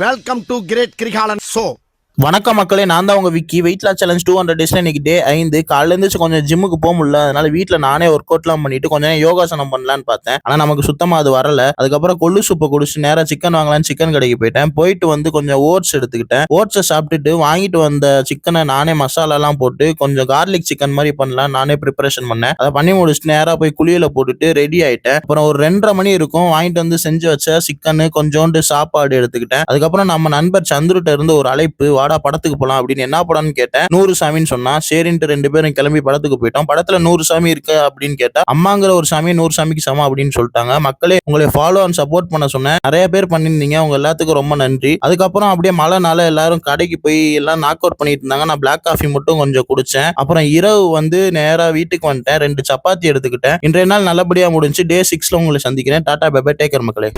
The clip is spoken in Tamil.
Welcome to great Kirikalan show. வணக்கம் மக்களே, நான் தான் உங்க விக்கி. வெயிட் லாஸ் சேலஞ்ச் 200 டேஸ்ல இன்னைக்கு டே 5. காலையில இருந்து கொஞ்சம் ஜிம்முக்கு போக முடியல, அதனால வீட்டுல நானே ஒர்க் அவுட்லாம் பண்ணிட்டு கொஞ்சம் யோகாசனம் பண்ணலான்னு பார்த்தேன். ஆனா நமக்கு சுத்தமா அது வரல. அதுக்கப்புறம் கொள்ளு சூப்பை குடிச்சு நேரா சிக்கன் வாங்கலான்னு சிக்கன் கடைக்கு போயிட்டேன். போயிட்டு வந்து கொஞ்சம் ஓட்ஸ் எடுத்துக்கிட்டேன். ஓட்ஸை சாப்பிட்டுட்டு வாங்கிட்டு வந்த சிக்கனை நானே மசாலா எல்லாம் போட்டு கொஞ்சம் கார்லிக் சிக்கன் மாதிரி பண்ணலாம் நானே ப்ரிப்பரேஷன் பண்ணேன். அதை பண்ணி முடிச்சுட்டு நேரா போய் குளியல போட்டுட்டு ரெடி ஆயிட்டேன். அப்புறம் ஒரு 2:30 மணி இருக்கும், வாங்கிட்டு வந்து செஞ்சு வச்ச சிக்கனு கொஞ்சோண்டு சாப்பாடு எடுத்துக்கிட்டேன். அதுக்கப்புறம் நம்ம நண்பர் சந்துருட்ட இருந்து ஒரு அழைப்பு, வாடா படத்துக்கு போலாம் அப்படின்னு. என்ன படம்னு கேட்டேன். 100 சாமின்னு சொன்னா. சரின்ட்டு 2 பேரும் கிளம்பி படத்துக்கு போயிட்டோம். படத்துல 100 சாமி இருக்கு அப்படின்னு கேட்டா, அம்மாங்கிற ஒரு சாமி 100 சாமிக்கு சமம் அப்படின்னு சொல்லிட்டாங்க. மக்களே, உங்களை ஃபாலோ அண்ட் சப்போர்ட் பண்ண சொன்னேன், நிறைய பேர் பண்ணிருந்தீங்க, உங்க எல்லாத்துக்கும் ரொம்ப நன்றி. அதுக்கப்புறம் அப்படியே மழைனால எல்லாரும் கடைக்கு போய் எல்லாம் நாக் அவுட் பண்ணிட்டு இருந்தாங்க. நான் பிளாக் காஃபி மட்டும் கொஞ்சம் குடிச்சேன். அப்புறம் இரவு வந்து நேரா வீட்டுக்கு வந்துட்டேன். 2 சப்பாத்தி எடுத்துக்கிட்டேன். இன்றைய நாள் நல்லபடியா முடிஞ்சு. டே 6ல உங்களை சந்திக்கிறேன். Tata bye bye, take care மக்களே.